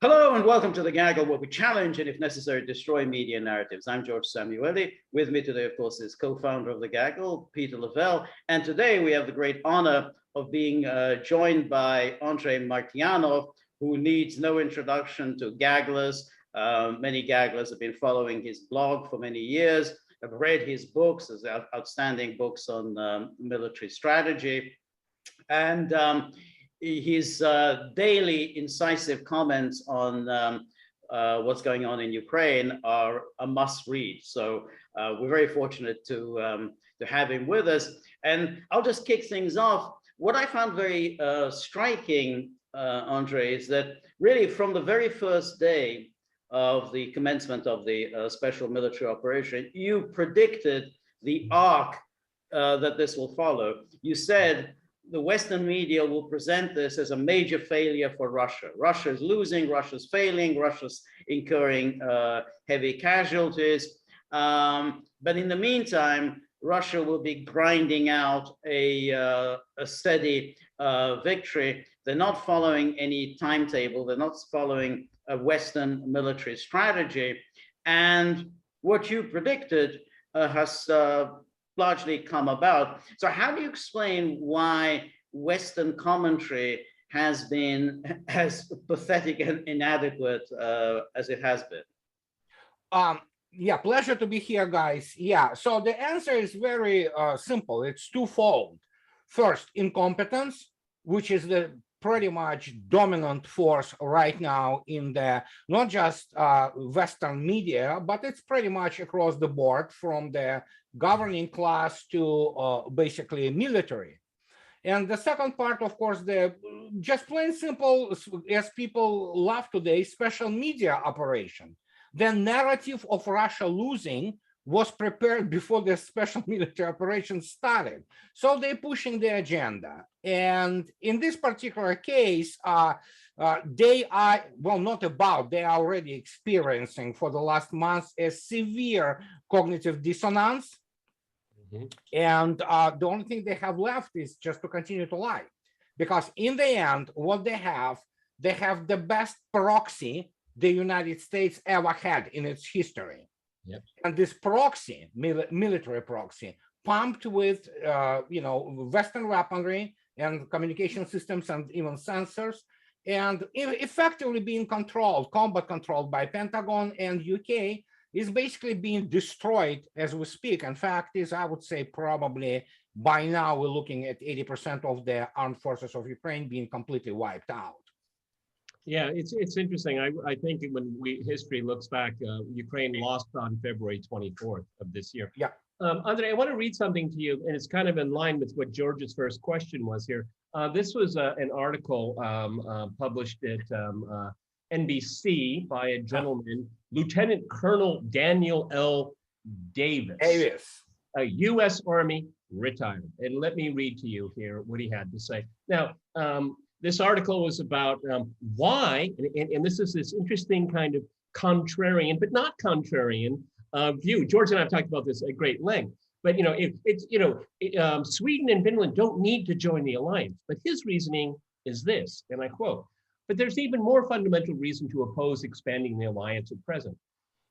Hello and welcome to the Gaggle, where we challenge and, if necessary, destroy media narratives. I'm George Szamuely. With me today, of course, is co-founder of the Gaggle, Peter Lavelle. And today we have the great honor of being joined by Andrei Martyanov, who needs no introduction to Gagglers. Many Gagglers have been following his blog for many years, have read his books, his outstanding books on military strategy. And his daily incisive comments on what's going on in Ukraine are a must read. So we're very fortunate to have him with us. And I'll just kick things off. What I found very striking, Andrei, is that really from the very first day of the commencement of the special military operation, you predicted the arc that this will follow. You said, the Western media will present this as a major failure for Russia. Russia is losing, Russia's failing, Russia's incurring heavy casualties. But in the meantime, Russia will be grinding out a steady victory. They're not following any timetable. They're not following a Western military strategy. And what you predicted has largely come about. So how do you explain why Western commentary has been as pathetic and inadequate as it has been? Yeah, pleasure to be here, guys. Yeah, so the answer is very simple. It's twofold. First, incompetence, which is the pretty much dominant force right now in the not just Western media, but it's pretty much across the board, from the governing class to basically military. And the second part, of course, the just plain simple, as people love today, special media operation. The narrative of Russia losing was prepared before the special military operation started. So they're pushing the agenda. And in this particular case, they are, well, not about, they are already experiencing for the last months a severe cognitive dissonance. And the only thing they have left is just to continue to lie. Because in the end, what they have the best proxy the United States ever had in its history. Yep. And this proxy, military proxy, pumped with Western weaponry and communication systems and even sensors, and effectively being combat controlled by Pentagon and UK, is basically being destroyed as we speak. In fact, I would say probably by now we're looking at 80% of the armed forces of Ukraine being completely wiped out. Yeah, it's interesting. I think when history looks back, Ukraine lost on February 24th of this year. Yeah. Andrei, I want to read something to you, and it's kind of in line with what George's first question was here. This was an article published at NBC by a gentleman, Lieutenant Colonel Daniel L. Davis, a U.S. Army retired. And let me read to you here what he had to say. Now, this article was about why, and this is this interesting kind of contrarian, but not contrarian view. George and I have talked about this at great length. But Sweden and Finland don't need to join the alliance. But his reasoning is this, and I quote: "But there's even more fundamental reason to oppose expanding the alliance at present.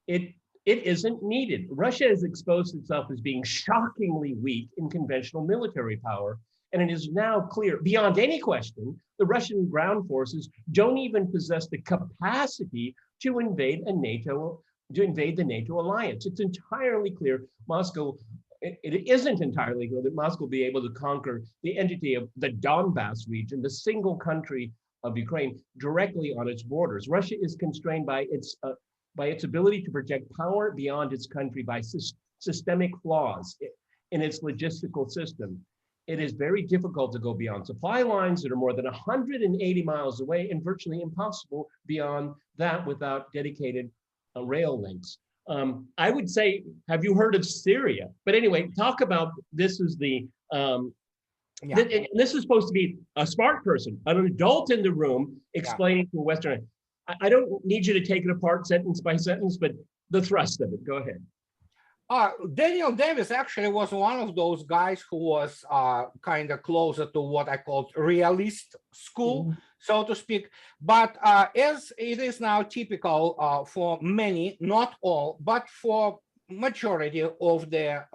It isn't needed. Russia has exposed itself as being shockingly weak in conventional military power. And it is now clear, beyond any question, the Russian ground forces don't even possess the capacity to invade the NATO alliance. It's entirely clear it isn't entirely clear that Moscow will be able to conquer the entity of the Donbass region, the single country of Ukraine, directly on its borders. Russia is constrained by its ability to project power beyond its country by systemic flaws in its logistical system. It is very difficult to go beyond supply lines that are more than 180 miles away, and virtually impossible beyond that without dedicated rail links." I would say, have you heard of Syria? But anyway, talk about this is the, this is supposed to be a smart person, an adult in the room explaining to a Western. I don't need you to take it apart sentence by sentence, but the thrust of it, go ahead. Daniel Davis actually was one of those guys who was kind of closer to what I called realist school. so to speak. But as it is now typical for many, not all, but for majority of the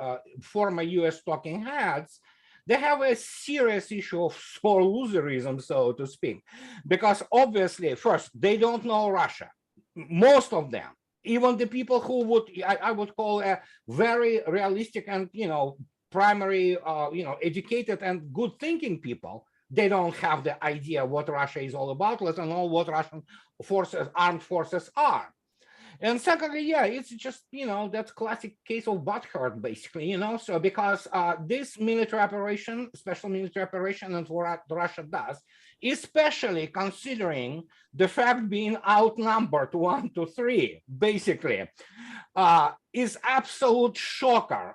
former US talking heads, they have a serious issue of sore loserism, so to speak, because obviously, first, they don't know Russia, most of them. Even the people who would, I would call a very realistic and, primary, educated and good thinking people, they don't have the idea what Russia is all about, let alone what Russian forces, armed forces are. And secondly, yeah, it's just, that classic case of butthurt, basically, so because this military operation, special military operation, and what Russia does, especially considering the fact being outnumbered 1-3, basically, is absolute shocker,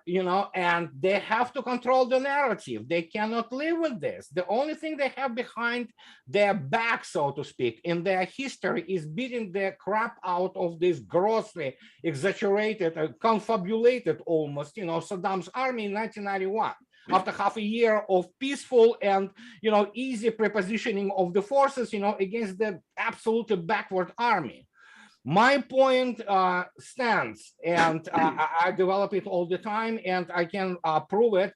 and they have to control the narrative. They cannot live with this. The only thing they have behind their back, so to speak, in their history is beating the crap out of this grossly exaggerated, confabulated almost, Saddam's army in 1991. After half a year of peaceful and, easy prepositioning of the forces, against the absolutely backward army. My point stands, and I develop it all the time, and I can prove it.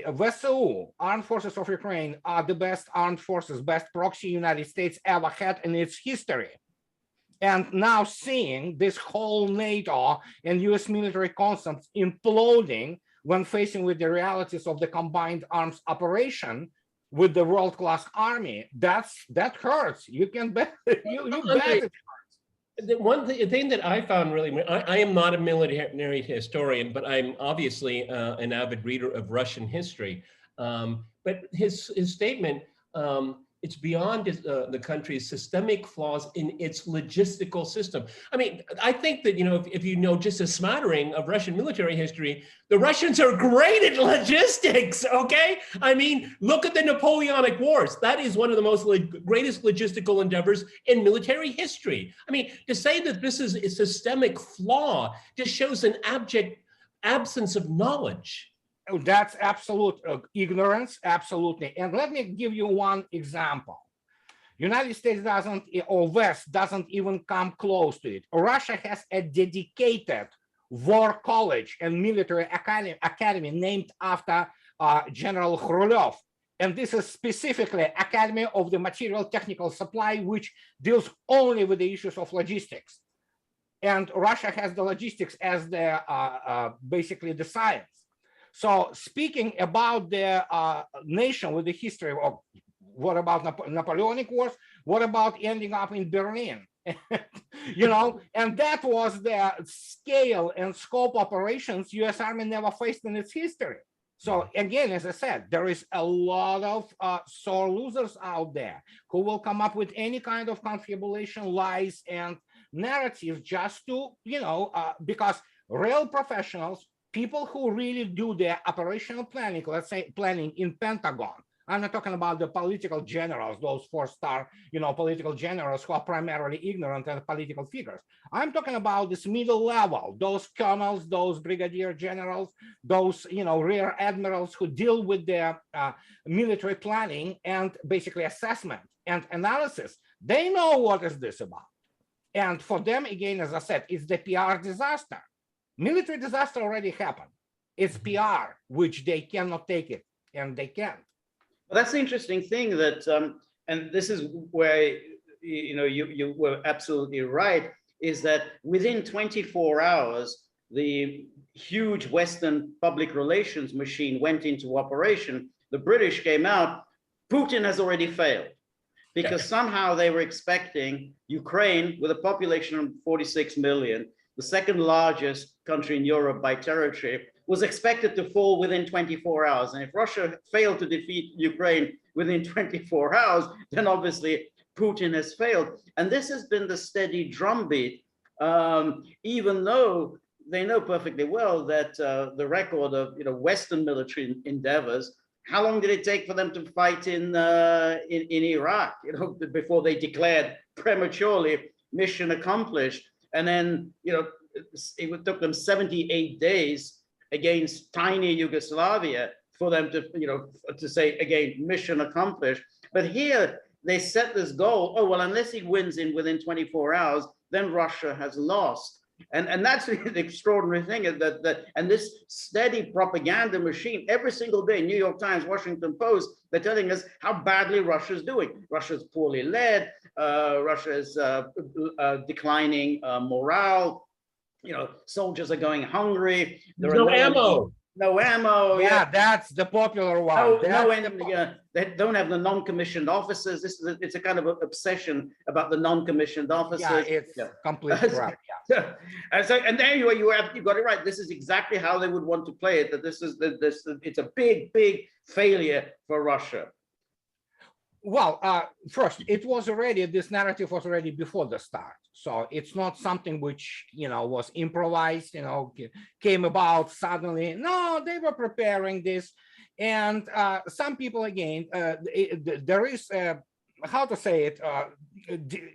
VSU, Armed Forces of Ukraine, are the best armed forces, best proxy United States ever had in its history. And now seeing this whole NATO and US military concepts imploding when facing with the realities of the combined arms operation with the world-class army, that hurts. You can bet, you bet it. The thing that I found really, I am not a military historian, but I'm obviously an avid reader of Russian history. But his statement, it's beyond the country's systemic flaws in its logistical system. I mean, I think that, if you know just a smattering of Russian military history, the Russians are great at logistics, okay? I mean, look at the Napoleonic Wars. That is one of the most greatest logistical endeavors in military history. I mean, to say that this is a systemic flaw just shows an abject absence of knowledge. That's absolute ignorance, absolutely. And let me give you one example. United States doesn't, or West doesn't even come close to it. Russia has a dedicated war college and military academy named after General Khrushchev. And this is specifically Academy of the Material Technical Supply, which deals only with the issues of logistics. And Russia has the logistics as the basically the science. So speaking about the nation with the history of what about Napoleonic Wars, what about ending up in Berlin? And that was the scale and scope operations US Army never faced in its history. So again, as I said, there is a lot of sore losers out there who will come up with any kind of confabulation, lies, and narratives just to, because real professionals, people who really do their operational planning, let's say planning in Pentagon. I'm not talking about the political generals, those four-star, political generals who are primarily ignorant and political figures. I'm talking about this middle level, those colonels, those brigadier generals, those, rear admirals who deal with their military planning and basically assessment and analysis. They know what is this about. And for them, again, as I said, it's the PR disaster. Military disaster already happened. It's PR, which they cannot take it, and they can't. Well, that's the interesting thing that, and this is where, you were absolutely right, is that within 24 hours, the huge Western public relations machine went into operation. The British came out, Putin has already failed. Because somehow they were expecting Ukraine, with a population of 46 million, the second largest country in Europe by territory, was expected to fall within 24 hours. And if Russia failed to defeat Ukraine within 24 hours, then obviously Putin has failed. And this has been the steady drumbeat, even though they know perfectly well that the record of Western military endeavors, how long did it take for them to fight in Iraq, before they declared prematurely mission accomplished? And then, it took them 78 days against tiny Yugoslavia for them to, to say again, mission accomplished. But here, they set this goal. Oh, well, unless he wins within 24 hours, then Russia has lost. And that's the extraordinary thing is and this steady propaganda machine every single day, New York Times, Washington Post, they're telling us how badly Russia's doing. Russia's poorly led. Russia is declining morale. You know, soldiers are going hungry. There's no ammo. No ammo. Yeah, that's the popular one. They don't have the non-commissioned officers. It's a kind of obsession about the non-commissioned officers. Yeah, it's complete crap. Yeah. And there you got it right. This is exactly how they would want to play it. That it's a big failure for Russia. Well, first, this narrative was already before the start. So it's not something which, was improvised, came about suddenly. No, they were preparing this. And some people, again, there is, how to say it,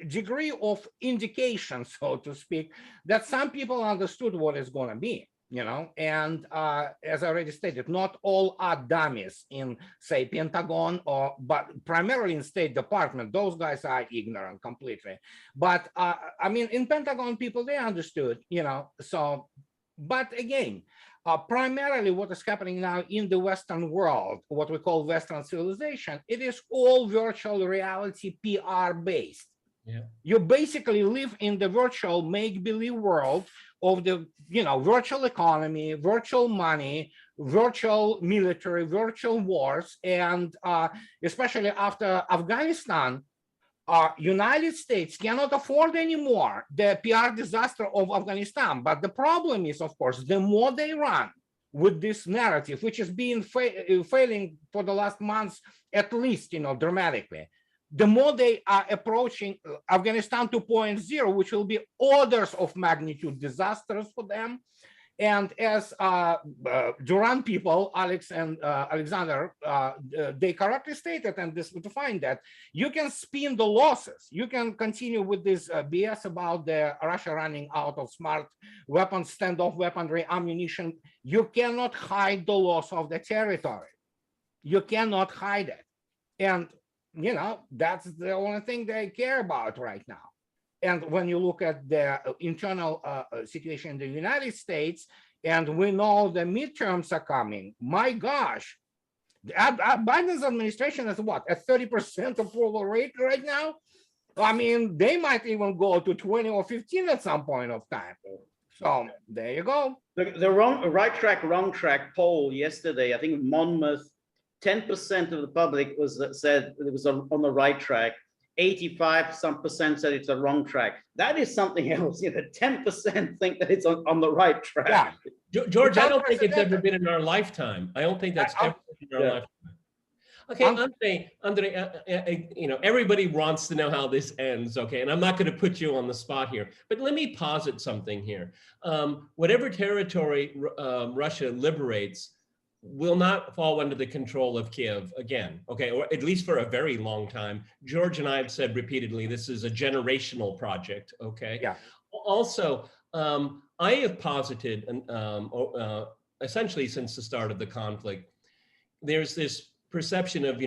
degree of indication, so to speak, that some people understood what it's going to be. And as I already stated, not all are dummies in, say, Pentagon, but primarily in State Department. Those guys are ignorant completely. But I mean, in Pentagon, people, they understood, so, but again, primarily what is happening now in the Western world, what we call Western civilization, it is all virtual reality PR based. Yeah. You basically live in the virtual make-believe world of the, virtual economy, virtual money, virtual military, virtual wars, and especially after Afghanistan, United States cannot afford anymore the PR disaster of Afghanistan. But the problem is, of course, the more they run with this narrative, which has been failing for the last months, at least, dramatically, the more they are approaching Afghanistan 2.0, which will be orders of magnitude disasters for them. And as Duran people, Alex and Alexander, they correctly stated, and this would find that you can spin the losses. You can continue with this BS about the Russia running out of smart weapons, standoff weaponry, ammunition. You cannot hide the loss of the territory. You cannot hide it. And that's the only thing they care about right now. And when you look at the internal situation in the United States, and we know the midterms are coming, my gosh, Biden's administration is what, at 30% approval rate right now? I mean, they might even go to 20 or 15 at some point of time. So there you go. The right track, wrong track poll yesterday, I think Monmouth, 10% of the public said it was on the right track. 85% said it's a wrong track. That is something else. 10% think that it's on the right track. Yeah. George, I don't think it's ever been in our lifetime. I don't think that's ever been in our lifetime. Okay, Andrei, everybody wants to know how this ends, okay? And I'm not going to put you on the spot here, but let me posit something here. Whatever territory Russia liberates will not fall under the control of Kiev again, okay, or at least for a very long time. George and I have said repeatedly, this is a generational project, okay? Yeah. Also, I have posited, essentially since the start of the conflict, there's this perception of,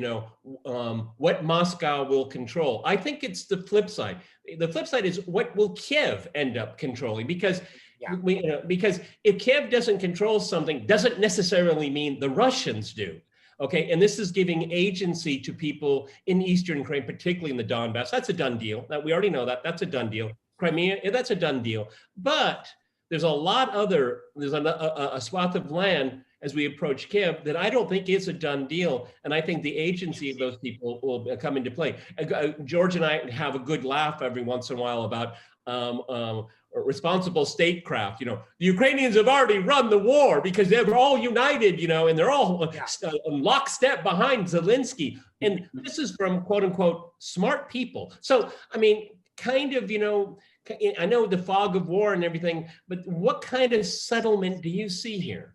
what Moscow will control. I think it's the flip side. The flip side is what will Kiev end up controlling? Because because if Kiev doesn't control something, doesn't necessarily mean the Russians do. Okay, and this is giving agency to people in Eastern Ukraine, particularly in the Donbass. That's a done deal. That we already know that. That's a done deal. Crimea, that's a done deal. But there's a swath of land as we approach Kiev that I don't think is a done deal. And I think the agency of those people will come into play. George and I have a good laugh every once in a while about responsible statecraft. The Ukrainians have already run the war because they're all united, and they're all lockstep behind Zelensky. And this is from quote unquote smart people. So, I mean, kind of, I know the fog of war and everything, but what kind of settlement do you see here?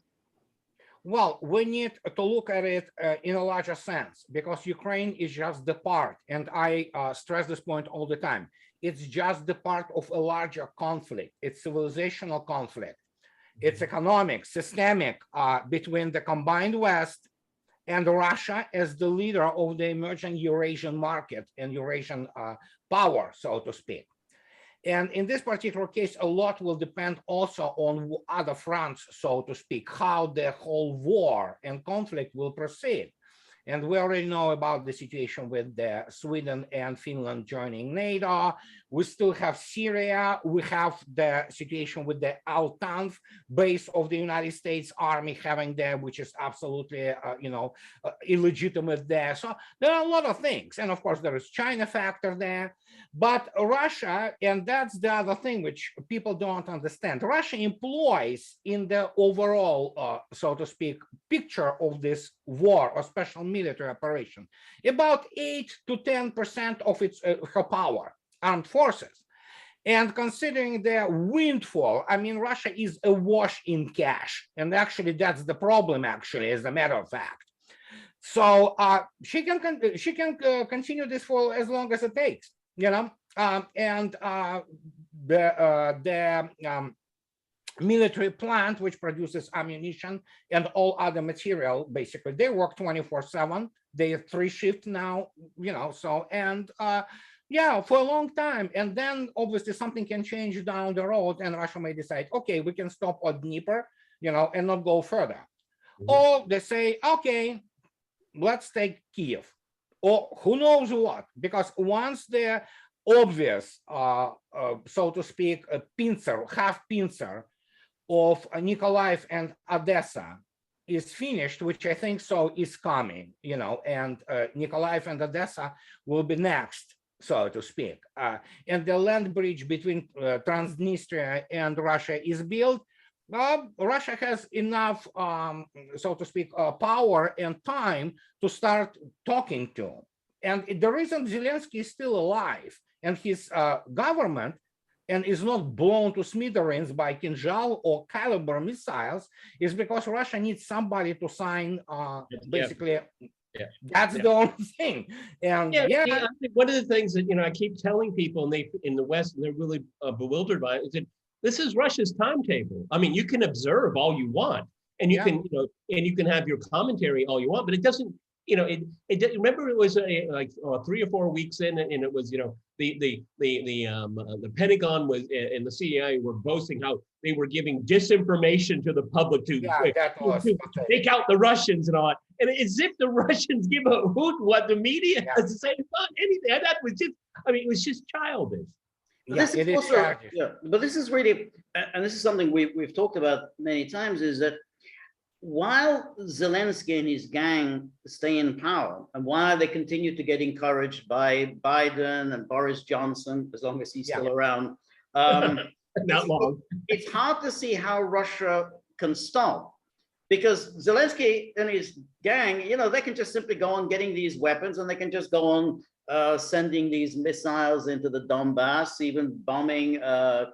Well, we need to look at it in a larger sense, because Ukraine is just the part, and I stress this point all the time. It's just the part of a larger conflict. It's civilizational conflict. It's economic, systemic, between the combined West and Russia as the leader of the emerging Eurasian market and Eurasian power, so to speak. And in this particular case, a lot will depend also on other fronts, so to speak, how the whole war and conflict will proceed. And we already know about the situation with Sweden and Finland joining NATO. We still have Syria. We have the situation with the Al-Tanf base of the United States Army having there, which is absolutely, illegitimate there. So there are a lot of things. And of course, there is China factor there. But Russia, and that's the other thing which people don't understand, Russia employs in the overall, so to speak, picture of this war or special military operation about 8 to 10% of its her power, armed forces. And considering the windfall, I mean, Russia is awash in cash. And actually, that's the problem, actually, as a matter of fact. So she can continue this for as long as it takes. The military plant, which produces ammunition and all other material, basically, they work 24/7. They have 3 shifts now, so, and for a long time. And then obviously something can change down the road and Russia may decide, okay, we can stop at Dnieper, and not go further. Or they say, okay, let's take Kiev. Or who knows what, because once the obvious, so to speak, half pincer of Nikolaev and Odessa is finished, which I think so is coming, and Nikolaev and Odessa will be next, so to speak. And the land bridge between Transnistria and Russia is built. Russia has enough, so to speak, power and time to start talking to. And the reason Zelensky is still alive and his government and is not blown to smithereens by Kinzhal or caliber missiles is because Russia needs somebody to sign, basically. Yeah. That's the only thing. And I think one of the things that I keep telling people, and they in the West, and they're really bewildered by it, is that this is Russia's timetable. I mean, you can observe all you want, and you can, and you can have your commentary all you want, but it doesn't. Remember, it was like 3 or 4 weeks in, and it was, the Pentagon was and the CIA were boasting how they were giving disinformation to the public to take out the Russians and all that. And it's if the Russians give a hoot what the media has to say about anything. And that was just, it was just childish. This is also, but this is really, and this is something we've talked about many times, is that while Zelensky and his gang stay in power, and while they continue to get encouraged by Biden and Boris Johnson, as long as he's still around, not long. It's hard to see how Russia can stop, because Zelensky and his gang, they can just simply go on getting these weapons, and they can just go on sending these missiles into the Donbass, even bombing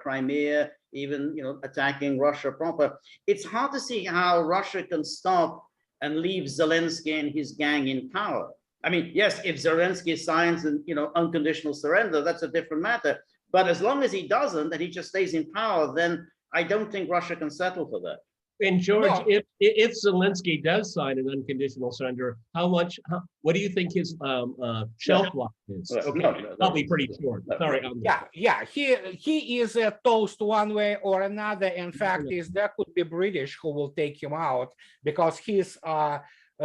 Crimea, even attacking Russia proper. It's hard to see how Russia can stop and leave Zelensky and his gang in power. I mean, yes, if Zelensky signs an unconditional surrender, that's a different matter. But as long as he doesn't, and he just stays in power, then I don't think Russia can settle for that. And George, if Zelensky does sign an unconditional surrender, what do you think his shelf life is? Probably pretty short. Sorry. He is a toast one way or another. In fact, there could be British who will take him out because his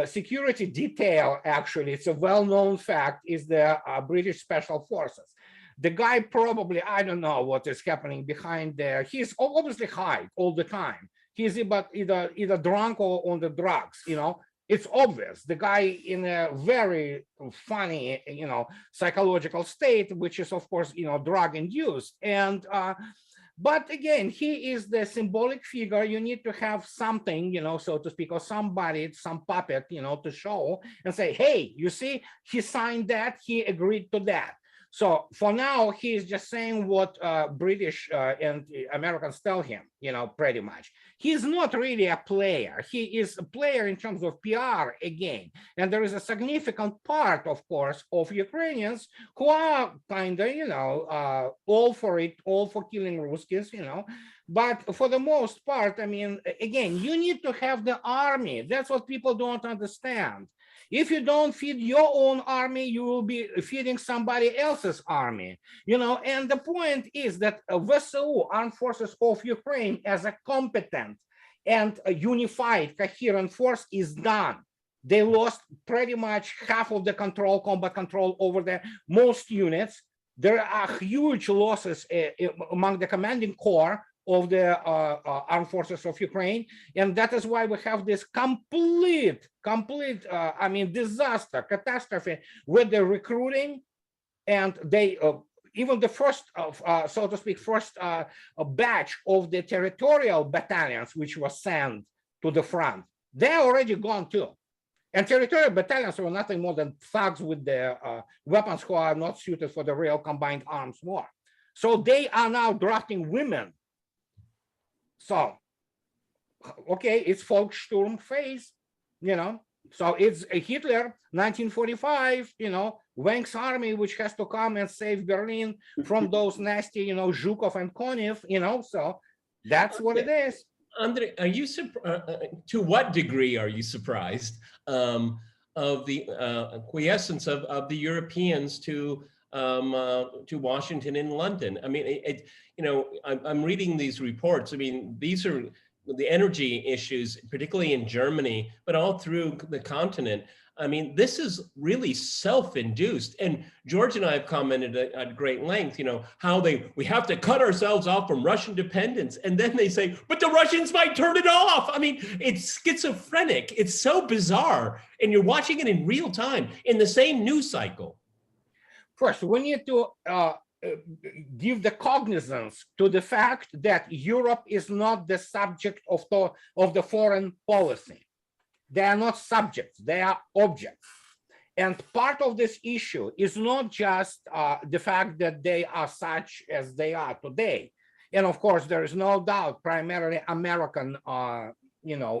security detail, actually, it's a well-known fact, is the British Special Forces. The guy probably, I don't know what is happening behind there. He's obviously high all the time. He's either drunk or on the drugs, It's obvious. The guy in a very funny, psychological state, which is, of course, drug induced. And, but again, he is the symbolic figure. You need to have something, so to speak, or somebody, some puppet, to show and say, hey, you see, he signed that, he agreed to that. So for now, he is just saying what British and Americans tell him, pretty much. He's not really a player. He is a player in terms of PR again. And there is a significant part, of course, of Ukrainians who are kind of, all for it, all for killing Ruskies, But for the most part, I mean, again, you need to have the army. That's what people don't understand. If you don't feed your own army, you will be feeding somebody else's army, and the point is that VSU, Armed Forces of Ukraine, as a competent and a unified, coherent force is done. They lost pretty much half of the combat control over the most units. There are huge losses among the commanding corps of the Armed Forces of Ukraine. And that is why we have this complete, disaster, catastrophe with the recruiting. And they, even the first, so to speak, first batch of the territorial battalions, which was sent to the front, they're already gone too. And territorial battalions were nothing more than thugs with their weapons who are not suited for the real combined arms war. So they are now drafting women. So, okay, it's Volkssturm phase, So it's Hitler, 1945, Wang's army, which has to come and save Berlin from those nasty, Zhukov and Konev, So that's what it is. Andrei, are you to what degree are you surprised of the quiescence of the Europeans to Washington and London? I mean, I'm reading these reports. I mean, these are the energy issues, particularly in Germany, but all through the continent. I mean, this is really self-induced. And George and I have commented at great length, how we have to cut ourselves off from Russian dependence. And then they say, but the Russians might turn it off. I mean, it's schizophrenic. It's so bizarre. And you're watching it in real time in the same news cycle. First, we need to give the cognizance to the fact that Europe is not the subject of the foreign policy. They are not subjects, they are objects. And part of this issue is not just the fact that they are such as they are today. And of course, there is no doubt primarily American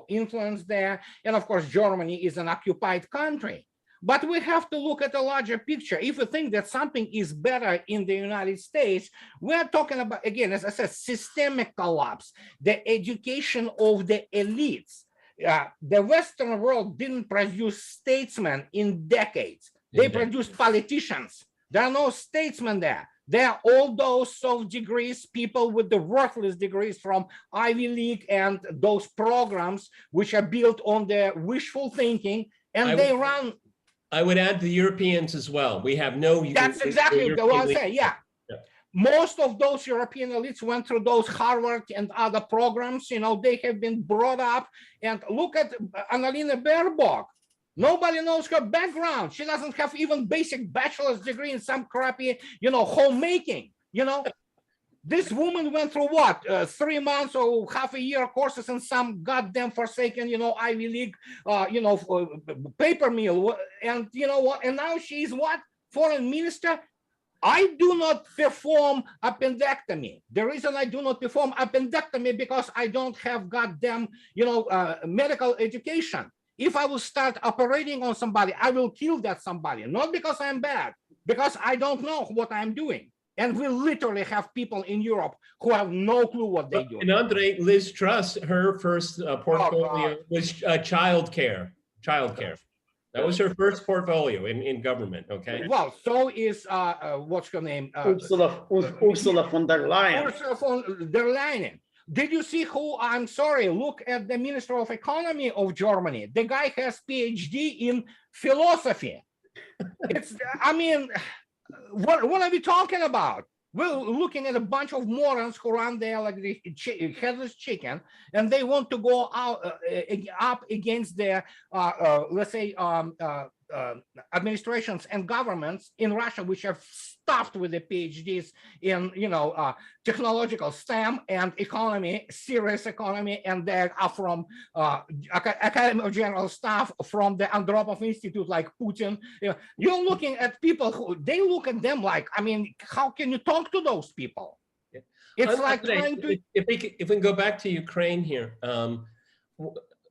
influence there. And of course, Germany is an occupied country. But we have to look at a larger picture. If we think that something is better in the United States, we're talking about, again, as I said, systemic collapse, the education of the elites. The Western world didn't produce statesmen in decades. They produced politicians. There are no statesmen there. There are all those soft degrees, people with the worthless degrees from Ivy League and those programs which are built on their wishful thinking, and they run. I would add the Europeans as well. We have no. That's exactly what I say. Yeah. Most of those European elites went through those Harvard and other programs. They have been brought up. And look at Annalena Baerbock. Nobody knows her background. She doesn't have even basic bachelor's degree in some crappy, homemaking. This woman went through what, 3 months or half a year courses in some goddamn forsaken, Ivy League, paper mill. And you know what? And now she's what? Foreign minister. I do not perform appendectomy. The reason I do not perform appendectomy because I don't have goddamn, medical education. If I will start operating on somebody, I will kill that somebody, not because I'm bad, because I don't know what I'm doing. And we literally have people in Europe who have no clue what they do. And Andrei, Liz Truss, her first portfolio was childcare. That was her first portfolio in government, okay? Well, so is, what's her name? Ursula von der Leyen. Ursula von der Leyen. Did you see who, I'm sorry, look at the Minister of Economy of Germany. The guy has PhD in philosophy. What are we talking about? We're looking at a bunch of morons who run there like the headless chicken, and they want to go out up against their, let's say, administrations and governments in Russia, which are stuffed with the PhDs in, technological STEM and economy, serious economy, and they are from Academy of General Staff from the Andropov Institute, like Putin. You're looking at people who they look at them like, I mean, how can you talk to those people? Yeah. It's like trying to. If we can go back to Ukraine here.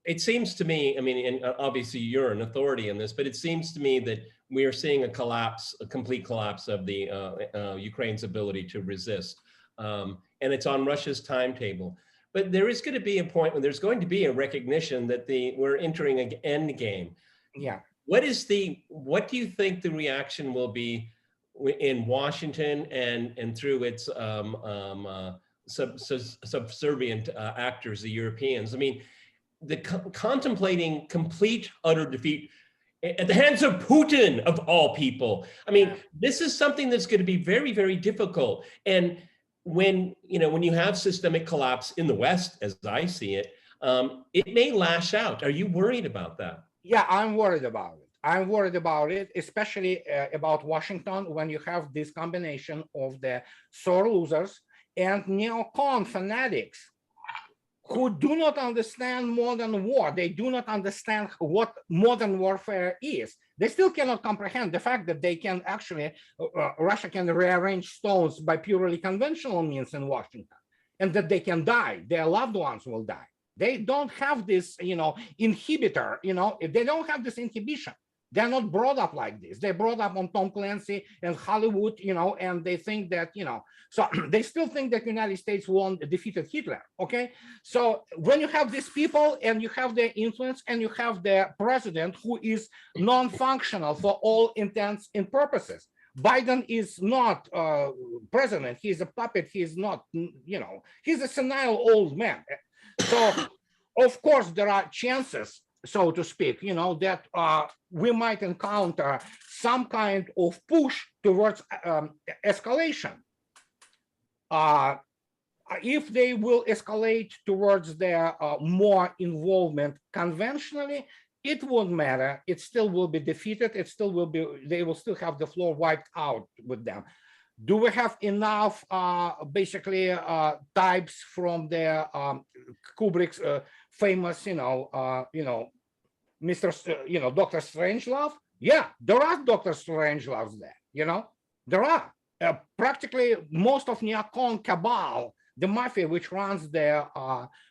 It seems to me, I mean, and obviously you're an authority in this, but it seems to me that we are seeing a collapse, a complete collapse of the Ukraine's ability to resist. And it's on Russia's timetable. But there is going to be a point when there's going to be a recognition that we're entering an end game. Yeah. What do you think the reaction will be in Washington and through its subservient actors, the Europeans? I mean, contemplating complete, utter defeat at the hands of Putin, of all people. I mean, this is something that's going to be very, very difficult. And when you have systemic collapse in the West, as I see it, it may lash out. Are you worried about that? Yeah, I'm worried about it. I'm worried about it, especially about Washington, when you have this combination of the sore losers and neocon fanatics who do not understand modern war. They do not understand what modern warfare is. They still cannot comprehend the fact that they can actually, Russia can rearrange stones by purely conventional means in Washington, and that they can die. Their loved ones will die. They don't have this, inhibitor, they don't have this inhibition. They're not brought up like this. They're brought up on Tom Clancy and Hollywood, and they think that, so they still think that the United States defeated Hitler, okay? So when you have these people and you have their influence and you have the president who is non-functional for all intents and purposes, Biden is not president. He's a puppet. He's not, he's a senile old man. So, of course, there are chances, so to speak, that we might encounter some kind of push towards escalation. If they will escalate towards their more involvement conventionally, it won't matter. It still will be defeated. It still will be, they will still have the floor wiped out with them. Do we have enough basically types from the Kubrick's famous, Mr. Dr. Strangelove? Yeah, there are Dr. Strangeloves there, there are. Practically most of neocon cabal, the mafia which runs their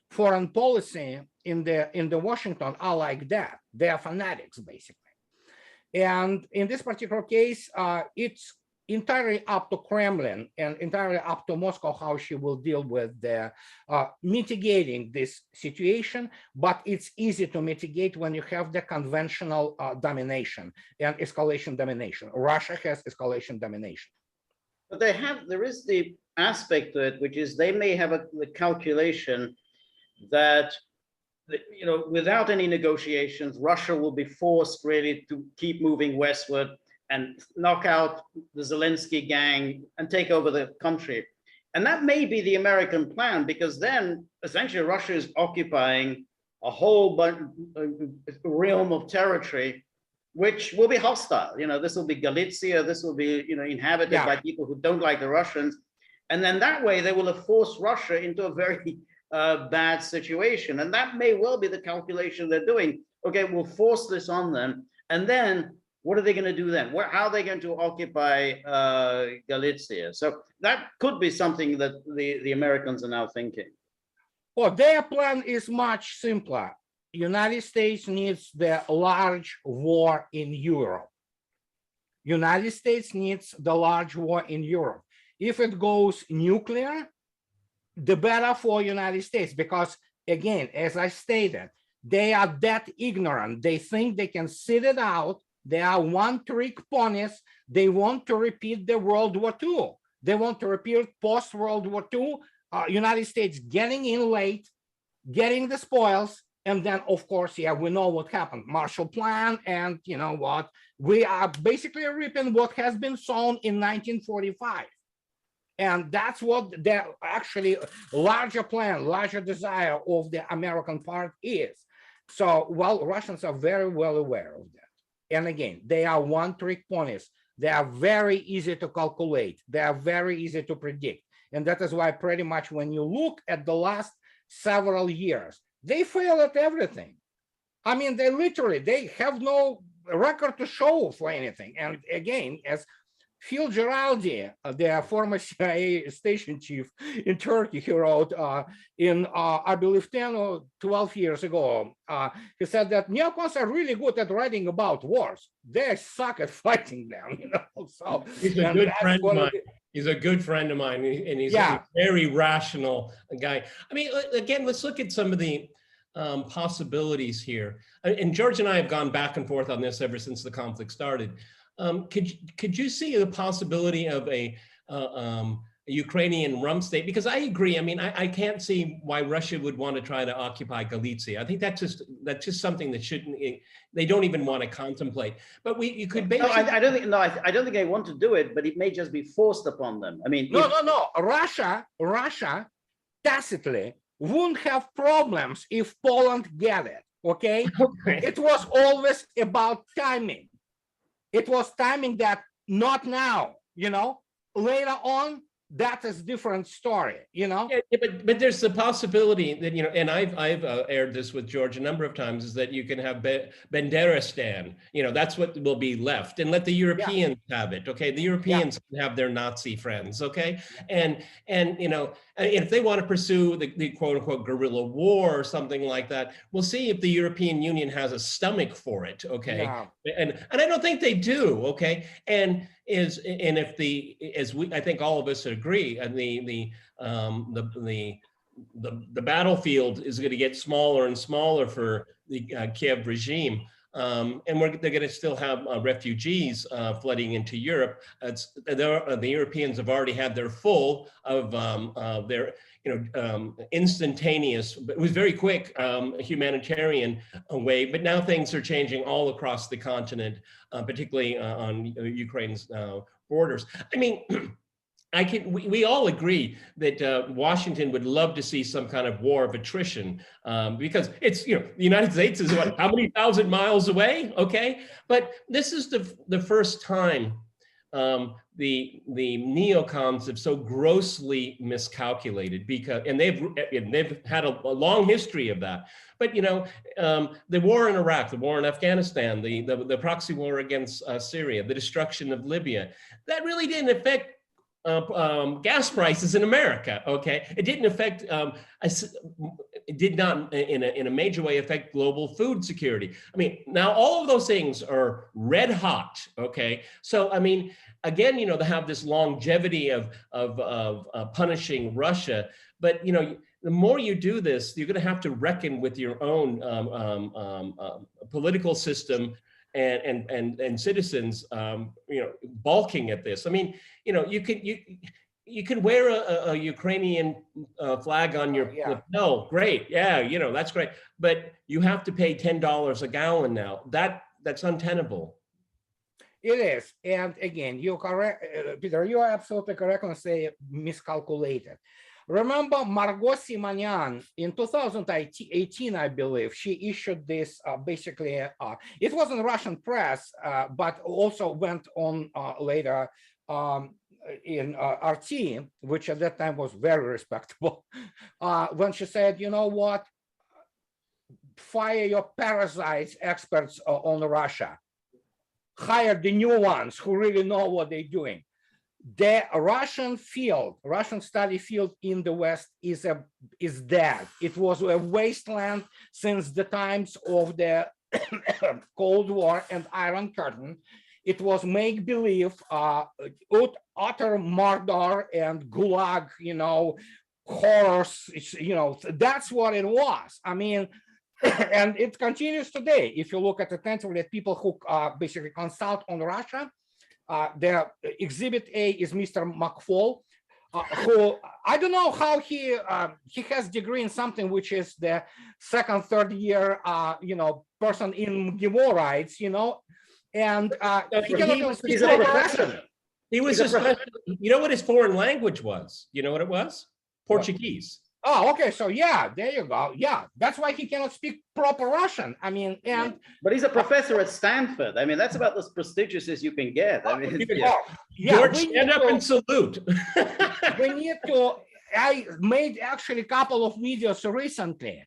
foreign policy in the Washington are like that. They are fanatics, basically. And in this particular case, it's entirely up to Kremlin and entirely up to Moscow how she will deal with the mitigating this situation. But it's easy to mitigate when you have the conventional domination and escalation domination. Russia has escalation domination. But there is the aspect to it, which is they may have the calculation that, without any negotiations, Russia will be forced really to keep moving westward and knock out the Zelensky gang and take over the country. And that may be the American plan, because then essentially Russia is occupying a whole realm of territory which will be hostile. This will be Galicia, this will be, inhabited by people who don't like the Russians. And then that way they will have forced Russia into a very bad situation. And that may well be the calculation they're doing. Okay, we'll force this on them. And then what are they going to do then? How are they going to occupy Galicia? So that could be something that the Americans are now thinking. Well, their plan is much simpler. United States needs the large war in Europe. United States needs the large war in Europe. If it goes nuclear, the better for United States, because again, as I stated, they are that ignorant. They think they can sit it out. They are one-trick ponies. They want to repeat the World War II. They want to repeat post-World War II, United States getting in late, getting the spoils, and then, of course, we know what happened. Marshall Plan, and you know what? We are basically reaping what has been sown in 1945. And that's what the actually larger plan, larger desire of the American part is. So, well, Russians are very well aware of that. and again, they are one-trick ponies. They are very easy to calculate. They are very easy to predict. And that is why pretty much when you look at the last several years, they fail at everything. I mean, they have no record to show for anything. And again, as Phil Giraldi, the former CIA station chief in Turkey, he wrote I believe 10 or 12 years ago, he said that neocons are really good at writing about wars. They suck at fighting them, you know. So he's a good friend of mine. He's a good friend of mine, and he's a very rational guy. I mean, again, let's look at some of the possibilities here. And George and I have gone back and forth on this ever since the conflict started. Could you see the possibility of a Ukrainian rump state? Because I agree. I mean, I can't see why Russia would want to try to occupy Galicia. I think that's just something that shouldn't. They don't even want to contemplate. But you could basically. No, I don't think. No, I don't think they want to do it. But it may just be forced upon them. I mean, no. Russia tacitly wouldn't have problems if Poland get it. Okay, it was always about timing. It was timing that not now, you know, later on, that is different story, you know? Yeah, but there's the possibility that, you know, and I've aired this with George a number of times, is that you can have Banderistan, you know, that's what will be left, and let the Europeans have it, okay? The Europeans can have their Nazi friends, okay? And you know, if they want to pursue the quote unquote guerrilla war or something like that, we'll see if the European Union has a stomach for it, okay? And I don't think they do, okay? And if I think all of us agree, and the battlefield is going to get smaller and smaller for the Kiev regime, and they're going to still have refugees flooding into Europe. The Europeans have already had their full of their, you know, instantaneous, but it was very quick humanitarian way. But now things are changing all across the continent, particularly on Ukraine's borders. I mean, we all agree that Washington would love to see some kind of war of attrition, because it's, you know, the United States is what, how many thousand miles away, okay? But this is the first time the neocons have so grossly miscalculated, because, and they've had a long history of that. But, you know, the war in Iraq, the war in Afghanistan, the proxy war against Syria, the destruction of Libya, that really didn't affect gas prices in America, okay? It didn't affect, it did not in a major way affect global food security. I mean, now all of those things are red hot, okay? So, I mean, again, you know, they have this longevity of punishing Russia, but, you know, the more you do this, you're gonna have to reckon with your own political system and citizens, you know, balking at this. I mean, you know, you can wear a Ukrainian flag on your lapel, great, yeah, you know, that's great, but you have to pay $10 a gallon now. That's untenable. It is, and again, you're correct, Peter. You are absolutely correct when say miscalculated. Remember Margot Simonyan in 2018, I believe, she issued this basically, it was in the Russian press, but also went on later in RT, which at that time was very respectable, when she said, you know what, fire your parasites experts on Russia, hire the new ones who really know what they're doing. The Russian study field in the West is dead. It was a wasteland since the times of the Cold War and Iron Curtain. It was make-believe, utter murder and gulag, you know, horrors, you know, that's what it was. I mean, and it continues today. If you look attentively at people who basically consult on Russia, the exhibit A is Mr. McFall, who I don't know how he has degree in something which is the second, third year, you know, person in MGIMO rights, you know, and he was a professional. He was a, you know what his foreign language was? You know what it was? Portuguese. Oh, okay. So yeah, there you go. Yeah, that's why he cannot speak proper Russian. I mean, and but he's a professor at Stanford. I mean, that's about as prestigious as you can get. I mean, oh, yeah, George, stand up and salute. we need to. I made actually a couple of videos recently,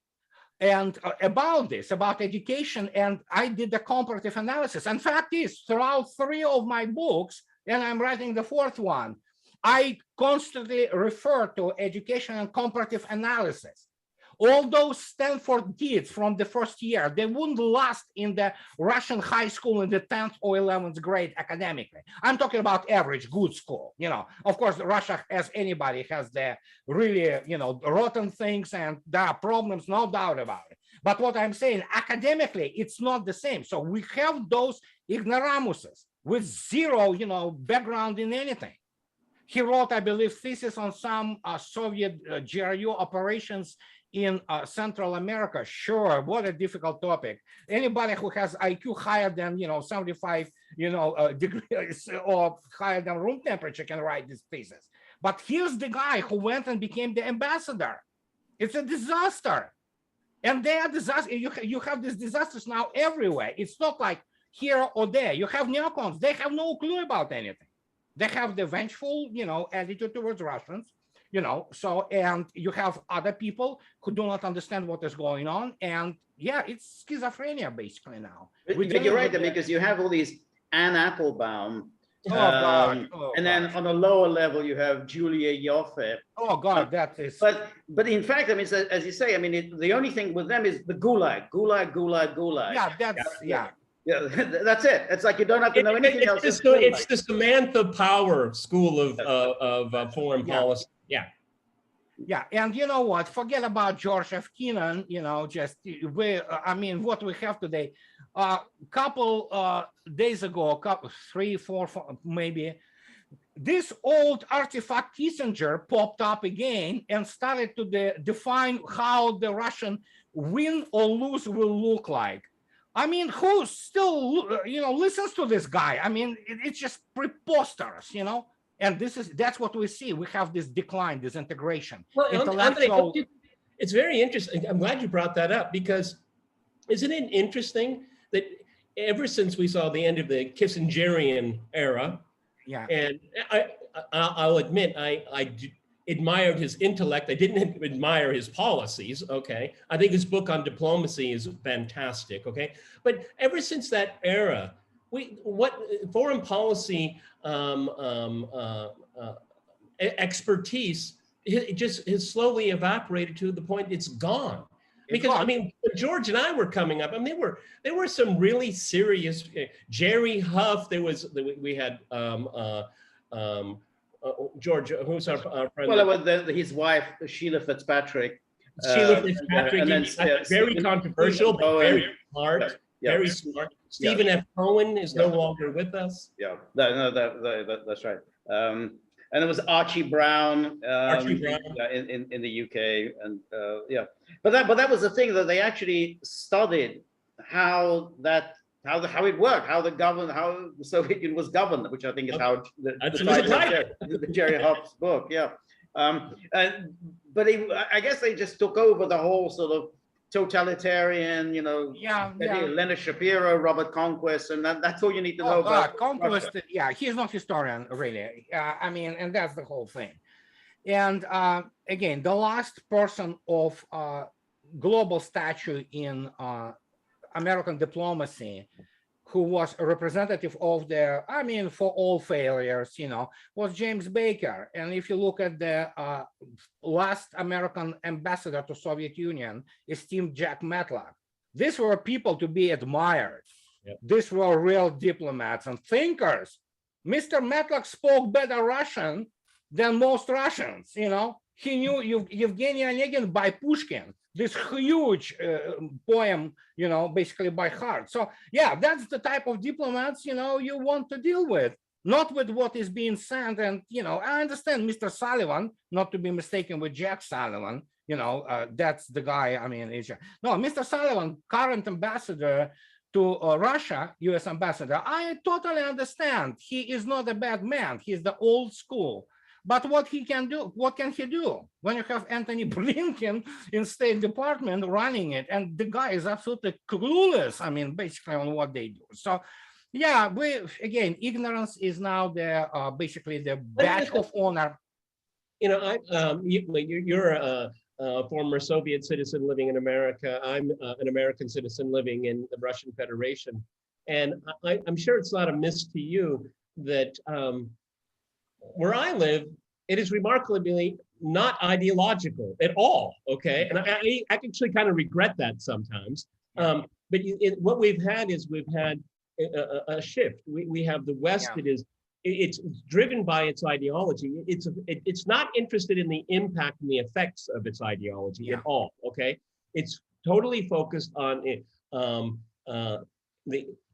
and about this, about education, and I did the comparative analysis. And fact is, throughout 3 of my books, and I'm writing the 4th one, I constantly refer to education and comparative analysis. All those Stanford kids from the first year, they wouldn't last in the Russian high school in the 10th or 11th grade academically. I'm talking about average good school. Of course, Russia, as anybody, has the really, rotten things, and there are problems, no doubt about it. But what I'm saying, academically, it's not the same. So we have those ignoramuses with zero, background in anything. He wrote, I believe, thesis on some Soviet GRU operations in Central America. Sure, what a difficult topic. Anybody who has IQ higher than 75 degrees or higher than room temperature can write this thesis. But here's the guy who went and became the ambassador. It's a disaster. And they are disaster. You have these disasters now everywhere. It's not like here or there. You have neocons. They have no clue about anything. They have the vengeful, attitude towards Russians, so, and you have other people who do not understand what is going on. And yeah, it's schizophrenia basically now. But you're right, because you have all these Anne Applebaum, and then on a lower level, you have Julia Ioffe. Oh God, that is. But in fact, I mean, as you say, I mean, the only thing with them is the gulag. Yeah, that's yeah. Yeah, that's it. It's like you don't have to know anything else. It's the Samantha Power school of foreign policy. Yeah. Yeah, and you know what? Forget about George F. Kennan. I mean, what we have today. Couple days ago, 3, 4, maybe, this old artifact Kissinger popped up again and started to define how the Russian win or lose will look like. I mean, who still, listens to this guy? I mean, it's just preposterous, and that's what we see. We have this decline, this integration. Well, Andrei, it's very interesting. I'm glad you brought that up, because isn't it interesting that ever since we saw the end of the Kissingerian era, and I'll admit, I admired his intellect. I didn't admire his policies. Okay, I think his book on diplomacy is fantastic. Okay, but ever since that era, what foreign policy expertise just has slowly evaporated to the point it's gone. Because I mean, when George and I were coming up, I mean, there were some really serious Jerry Huff. We had George, who's our friend? Well, it was his wife, Sheila Fitzpatrick. Sheila Fitzpatrick, very controversial, but very smart. Very smart. Stephen F. Cohen is no longer with us. Yeah, that's right. And it was Archie Brown, in the UK, and but that was the thing, that they actually studied how it worked, how the Soviet Union was governed, which I think is how the Jerry Huff's book, but I guess they just took over the whole sort of totalitarian, Leonard Shapiro, Robert Conquest, and that's all you need to know about Conquest. Yeah, he's not historian, really. I mean, and that's the whole thing. And again, the last person of global stature in American diplomacy who was a representative of for all failures, was James Baker. And if you look at the last American ambassador to Soviet Union, esteemed Jack Matlock, these were people to be admired. Yep. These were real diplomats and thinkers. Mr. Matlock spoke better Russian than most Russians, He knew Yevgeny Onegin by Pushkin, this huge poem, basically by heart. So yeah, that's the type of diplomats, you want to deal with, not with what is being sent. And, I understand Mr. Sullivan, not to be mistaken with Jack Sullivan, that's the guy, no, Mr. Sullivan, current ambassador to Russia, US ambassador, I totally understand. He is not a bad man. He's the old school. But what he can do, what can he do when you have Anthony Blinken in State Department running it, and the guy is absolutely clueless, I mean, basically on what they do. So yeah, again, ignorance is now the basically the badge of honor. You know, you're a former Soviet citizen living in America. I'm an American citizen living in the Russian Federation. And I'm sure it's not amiss to you that where I live, it is remarkably not ideological at all, okay? And I actually kind of regret that sometimes. But what we've had is we've had a shift. We have the West that is, it's driven by its ideology. It's not interested in the impact and the effects of its ideology at all, okay? It's totally focused on it.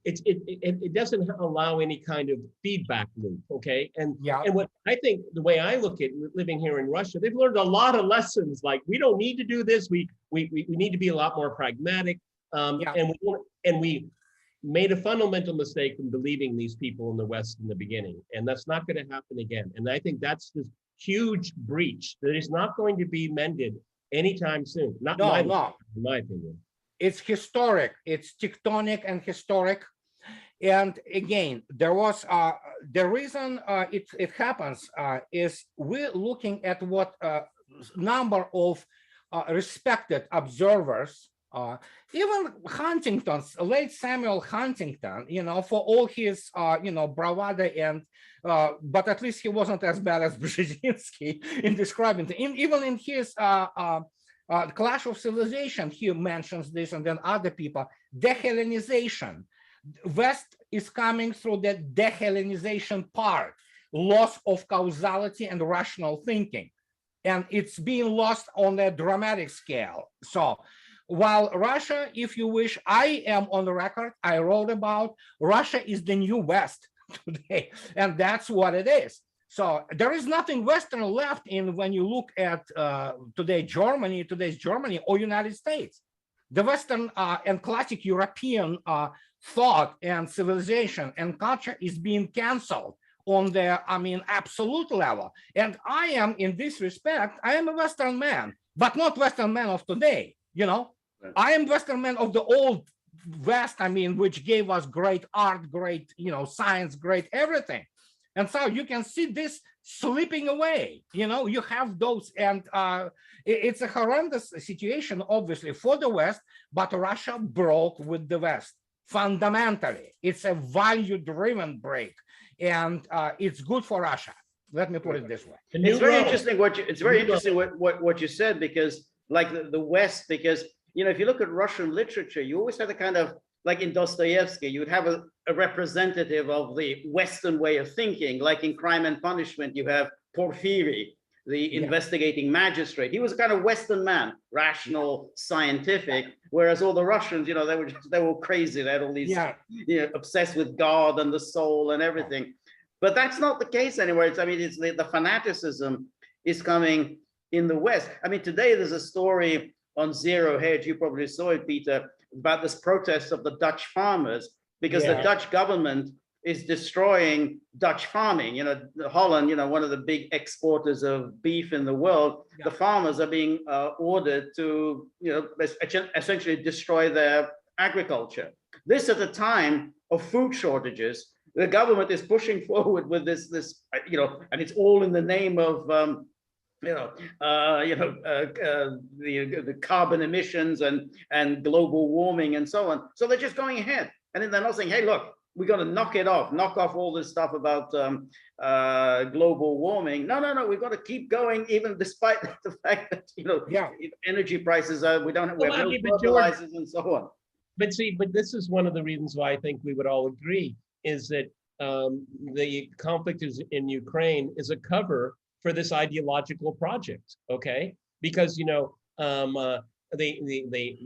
It doesn't allow any kind of feedback loop, okay? And what I think, the way I look at living here in Russia, they've learned a lot of lessons. Like, we don't need to do this. We need to be a lot more pragmatic. And we made a fundamental mistake in believing these people in the West in the beginning, and that's not going to happen again. And I think that's this huge breach that is not going to be mended anytime soon. In my opinion. It's historic. It's tectonic and historic. And again, there was the reason it happens is we're looking at what number of respected observers, even Huntington's, late Samuel Huntington, you know, for all his, you know, bravado and, but at least he wasn't as bad as Brzezinski in describing it. Even in his Clash of Civilization, he mentions this, and then other people, dehellenization. West is coming through the dehellenization part, loss of causality and rational thinking. And it's being lost on a dramatic scale. So while Russia, if you wish, I am on the record, I wrote about Russia is the new West today, and that's what it is. So there is nothing Western left in when you look at today's Germany or United States. The Western and classic European thought and civilization and culture is being canceled on the, I mean, absolute level. And I am, in this respect, I am a Western man, but not Western man of today, you know? Right. I am Western man of the old West, I mean, which gave us great art, great, you know, science, great everything. And so you can see this slipping away, you know, you have those, and it's a horrendous situation, obviously, for the West, but Russia broke with the West. Fundamentally, it's a value-driven break, and it's good for Russia. Let me put it this way. It's very interesting what you said, because like the West, because, you know, if you look at Russian literature, you always have a kind of, like in Dostoevsky, you'd have a representative of the Western way of thinking. Like in Crime and Punishment, you have Porfiry, the investigating magistrate. He was a kind of Western man, rational, scientific, whereas all the Russians, you know, they were crazy. They had all these, you know, obsessed with God and the soul and everything. But that's not the case anywhere. It's, I mean, it's the fanaticism is coming in the West. I mean, today there's a story on Zero Hedge, you probably saw it, Peter, about this protest of the Dutch farmers, because the Dutch government is destroying Dutch farming. You know, Holland, you know, one of the big exporters of beef in the world, the farmers are being ordered to, you know, essentially destroy their agriculture. This at a time of food shortages. The government is pushing forward with this, you know, and it's all in the name of, the carbon emissions and global warming and so on. So they're just going ahead, and then they're not saying, "Hey, look, we got to knock off all this stuff about global warming." No, we've got to keep going, even despite the fact that, you know, energy prices are, we have no fertilizers and so on. But see, but this is one of the reasons why I think we would all agree is that the conflict in Ukraine is a cover for this ideological project, okay? Because, you know, they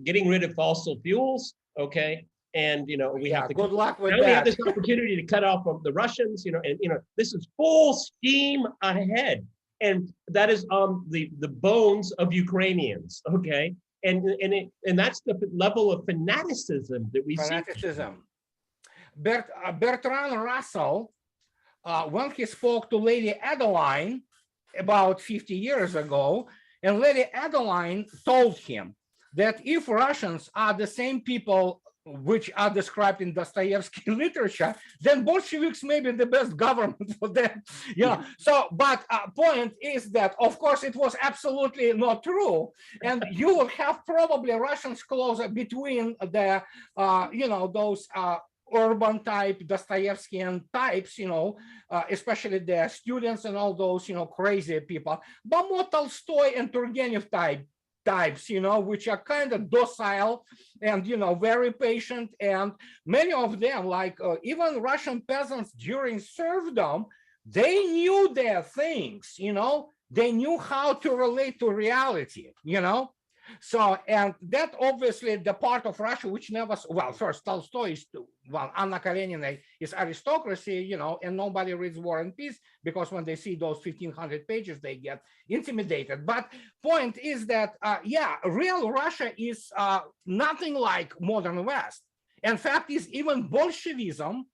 getting rid of fossil fuels, okay? And, you know, we have to, good luck with that. We have this opportunity to cut off from the Russians, you know, and, you know, this is full steam ahead. And that is on the bones of Ukrainians, okay? And that's the level of fanaticism that we see. Bertrand Russell when he spoke to Lady Adeline about 50 years ago, and Lady Adeline told him that if Russians are the same people which are described in Dostoevsky literature, then Bolsheviks may be the best government for them. So, but point is that, of course, it was absolutely not true. And you will have probably Russians closer between the, those urban type Dostoevskian types, especially the students and all those, crazy people, but more Tolstoy and Turgenev types, which are kind of docile and, very patient. And many of them, like even Russian peasants during serfdom, they knew their things, they knew how to relate to reality, So, and that obviously the part of Russia which never, well, first Tolstoy is, Anna Karenina is aristocracy, and nobody reads War and Peace because when they see those 1,500 pages, they get intimidated. But point is that, real Russia is nothing like modern West. In fact, is even Bolshevism,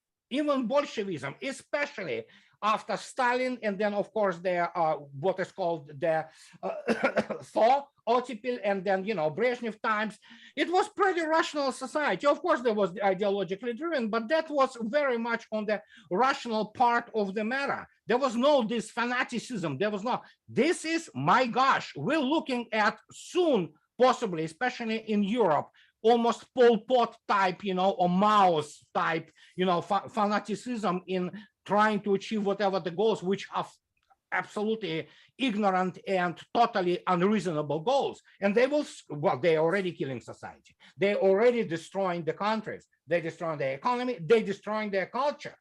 especially after Stalin, and then of course the what is called the thaw, ottepel, and then Brezhnev times, it was pretty rational society. Of course, there was ideologically driven, but that was very much on the rational part of the matter. There was no this fanaticism. There was no. This is, my gosh, we're looking at soon, possibly, especially in Europe, almost Pol Pot type, or Mao's type, fanaticism in trying to achieve whatever the goals, which are absolutely ignorant and totally unreasonable goals. And they will, well, they're already killing society. They're already destroying the countries. They're destroying their economy. They're destroying their culture.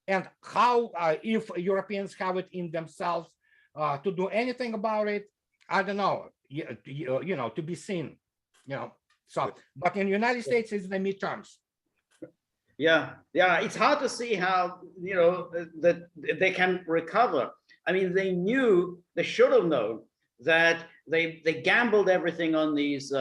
And how, if Europeans have it in themselves to do anything about it, I don't know, to be seen, So, but in the United States, it's the midterms. Yeah, it's hard to see how, that they can recover. I mean, they should have known that they gambled everything on these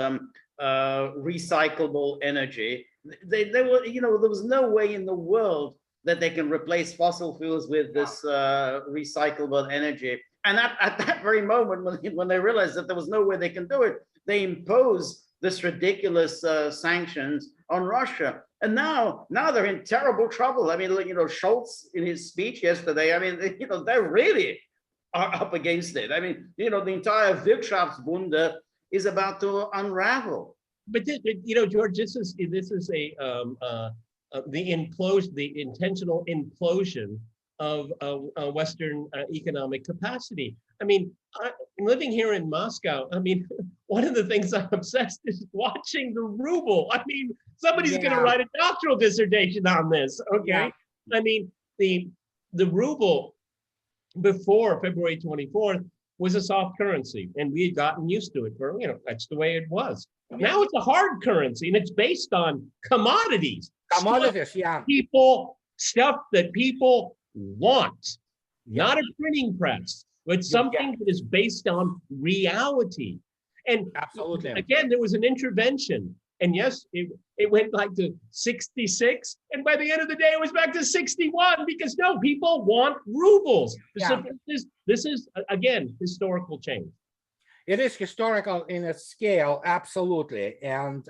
recyclable energy. They were, there was no way in the world that they can replace fossil fuels with this recyclable energy. And at that very moment, when they realized that there was no way they can do it, they imposed this ridiculous sanctions on Russia. And now they're in terrible trouble. I mean, Scholz in his speech yesterday, I mean, they really are up against it. I mean, the entire Wirtschaftswunder is about to unravel. But George, this is the intentional implosion of Western economic capacity. I mean, living here in Moscow, I mean, one of the things I'm obsessed is watching the ruble. I mean, somebody's going to write a doctoral dissertation on this, okay? I mean, the ruble before February 24th was a soft currency, and we had gotten used to it for, that's the way it was. Now it's a hard currency, and it's based on commodities. Commodities, Stuff that people want, not a printing press, but something that is based on reality. And absolutely, again, there was an intervention. And yes, it went like to 66. And by the end of the day, it was back to 61 because no, people want rubles. So this is, again, historical change. It is historical in its scale, absolutely. And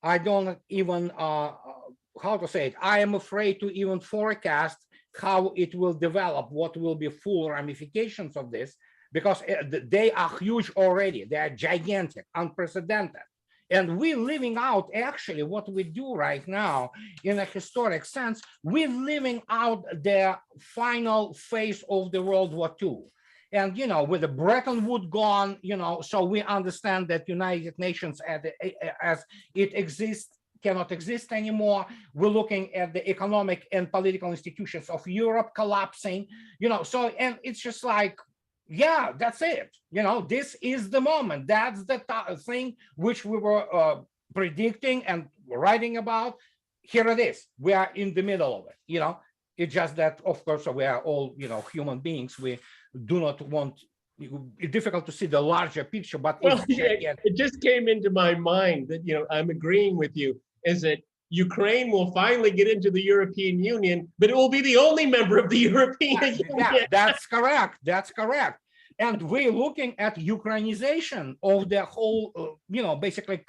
I don't even, how to say it, I am afraid to even forecast how it will develop, what will be full ramifications of this, because they are huge already. They are gigantic, unprecedented. And we're living out actually what we do right now in a historic sense. We're living out the final phase of the World War II. And, with the Bretton Woods gone, so we understand that United Nations as it exists cannot exist anymore. We're looking at the economic and political institutions of Europe collapsing, so, and it's just like, that's it. This is the moment. That's the thing which we were predicting and writing about. Here it is. We are in the middle of it. It's just that, of course, we are all, human beings. We do not want. It's difficult to see the larger picture, but it just came into my mind that I'm agreeing with you. Is that Ukraine will finally get into the European Union, but it will be the only member of the European Union. Yeah, that's correct. That's correct. And we're looking at Ukrainization of the whole, basically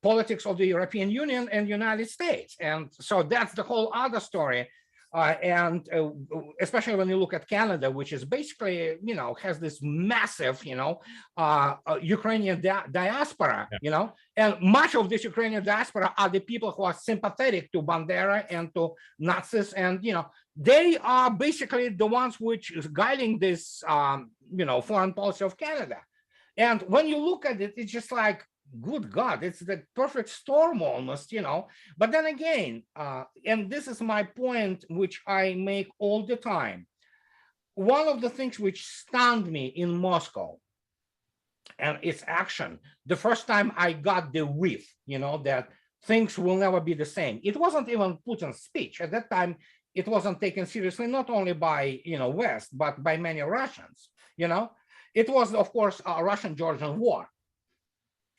politics of the European Union and United States. And so that's the whole other story. And especially when you look at Canada, which is basically, has this massive, Ukrainian diaspora, and much of this Ukrainian diaspora are the people who are sympathetic to Bandera and to Nazis. And, they are basically the ones which is guiding this, foreign policy of Canada. And when you look at it, it's just like, good God, it's the perfect storm almost, But then again, and this is my point, which I make all the time. One of the things which stunned me in Moscow and its action, the first time I got the whiff, that things will never be the same. It wasn't even Putin's speech. At that time, it wasn't taken seriously, not only by, West, but by many Russians, It was, of course, a Russian-Georgian war.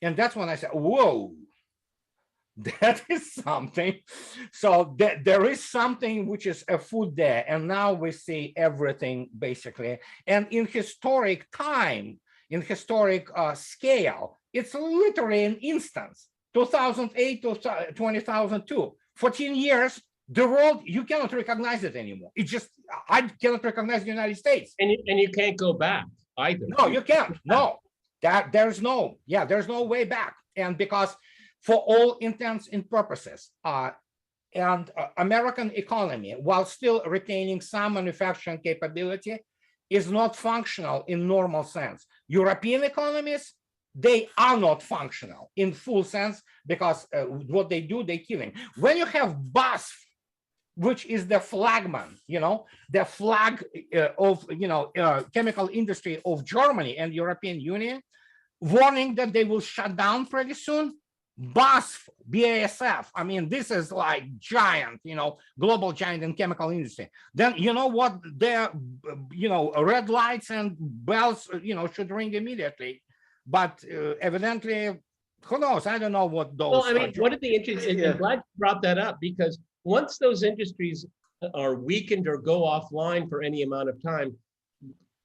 And that's when I said, whoa, that is something. So there is something which is afoot there. And now we see everything basically. And in historic time, in historic scale, it's literally an instance, 2008 to 2002, 14 years, the world, you cannot recognize it anymore. It's just, I cannot recognize the United States. And you can't go back either. No, you can't, no. There's no way back. And because for all intents and purposes, American economy, while still retaining some manufacturing capability, is not functional in normal sense. European economies, they are not functional in full sense because what they do, they're killing. When you have BASF, which is the flagman, the flag of, chemical industry of Germany and European Union, warning that they will shut down pretty soon. BASF, I mean, this is like giant, global giant in chemical industry. Then you know what, their, red lights and bells, should ring immediately. But evidently, who knows? I don't know what those. Well, I mean, what are the interesting? I'm glad you brought that up, because once those industries are weakened or go offline for any amount of time,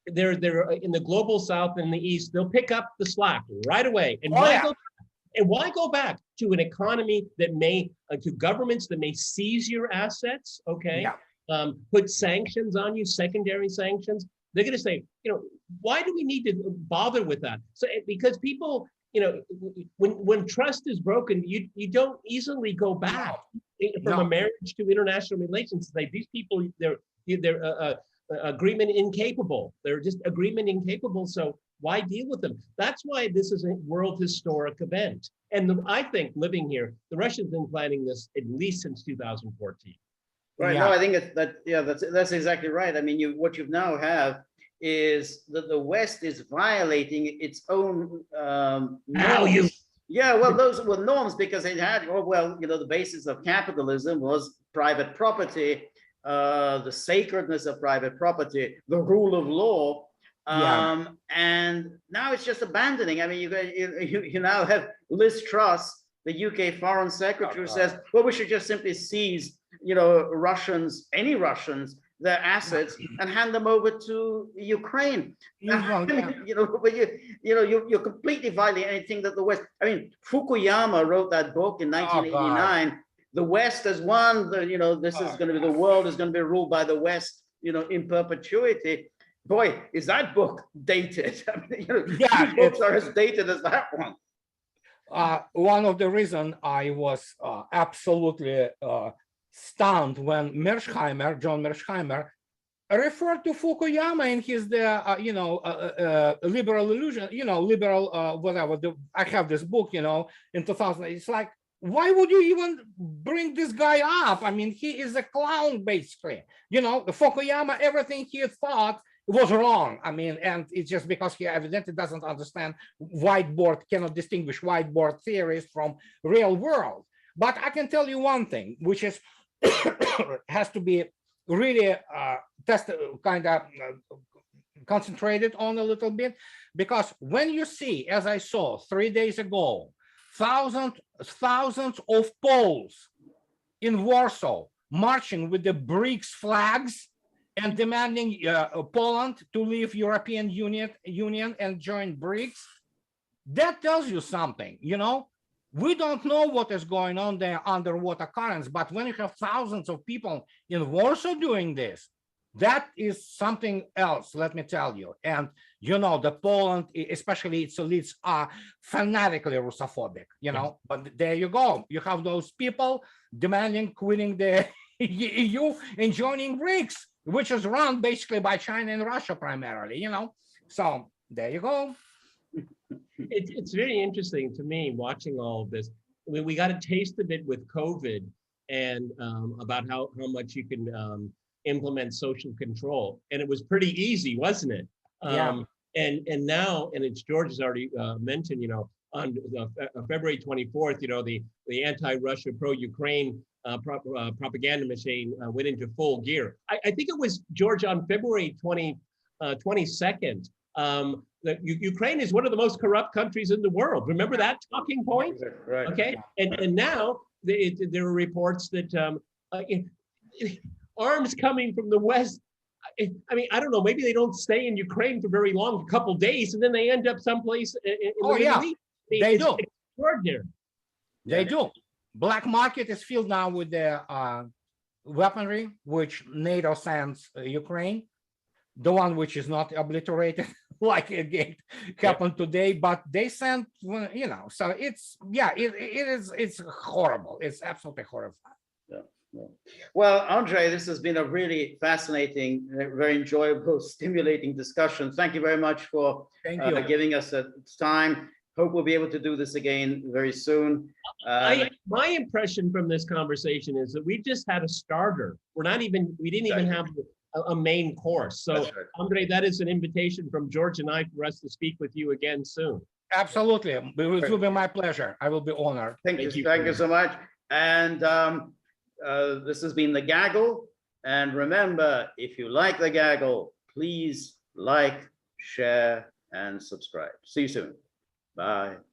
they're in the global south and the east, they'll pick up the slack right away. And why go back to an economy that may, to governments that may seize your assets, okay? Yeah. Put sanctions on you, secondary sanctions. They're going to say, why do we need to bother with that? So because people, when trust is broken, you don't easily go back from a marriage to international relations. Like these people, they're agreement incapable. They're just agreement incapable. So why deal with them? That's why this is a world historic event. And I think living here, the Russians have been planning this at least since 2014. Right. Yeah. No, I think that's exactly right. I mean, what you now have is that the West is violating its own norms. Yeah, well, those were norms because it had, the basis of capitalism was private property, the sacredness of private property, the rule of law. And now it's just abandoning. I mean, you now have Liz Truss, the UK Foreign Secretary, says, well, we should just simply seize, any Russians, their assets and hand them over to Ukraine. But you're completely violating anything that the West. I mean, Fukuyama wrote that book in 1989. The West has won. This is going to be, the world is going to be ruled by the West, in perpetuity. Boy, is that book dated? I mean, books are as dated as that one. One of the reasons I was absolutely stunned when John Mearsheimer, referred to Fukuyama in his liberal illusion, liberal whatever. I have this book, in 2000. It's like, why would you even bring this guy up? I mean, he is a clown, basically. Fukuyama, everything he thought was wrong. I mean, and it's just because he evidently doesn't understand cannot distinguish whiteboard theories from real world. But I can tell you one thing, which is has to be really concentrated on a little bit, because when you see, as I saw 3 days ago, thousands of Poles in Warsaw marching with the BRICS flags and demanding Poland to leave European Union and join BRICS, that tells you something, you know? We don't know what is going on there underwater currents, but when you have thousands of people in Warsaw doing this, that is something else, let me tell you. And you know, the Poland, especially its elites, are fanatically Russophobic, you know, but there you go. You have those people demanding quitting the EU and joining BRICS, which is run basically by China and Russia primarily, you know. So there you go. It's very interesting to me watching all of this. I mean, we got a taste of it with COVID and about how much you can implement social control. And it was pretty easy, wasn't it? Yeah. And now, and it's George has already mentioned, you know, on February 24th, you know, the anti-Russia, pro-Ukraine propaganda machine went into full gear. I think it was, George, on February 22nd, that Ukraine is one of the most corrupt countries in the world. Remember that talking point? Right. Okay. And now there are reports that arms coming from the West. I mean, I don't know, maybe they don't stay in Ukraine for very long, a couple days, and then they end up someplace in the Middle East. They do. Extraordinary. They do. Black market is filled now with the weaponry, which NATO sends Ukraine, the one which is not obliterated like it happened today, but they sent, you know, so it's, yeah, it's horrible. It's absolutely horrifying. Yeah. Well, Andrei, this has been a really fascinating, very enjoyable, stimulating discussion. Thank you very much for giving us time. Hope we'll be able to do this again very soon. My impression from this conversation is that we just had a starter. We didn't even have a main course. So, right. Andrei, that is an invitation from George and I for us to speak with you again soon. Absolutely. It will be my pleasure. I will be honored. Thank you so much. And this has been the Gaggle. And remember, if you like the Gaggle, please like, share, and subscribe. See you soon. Bye.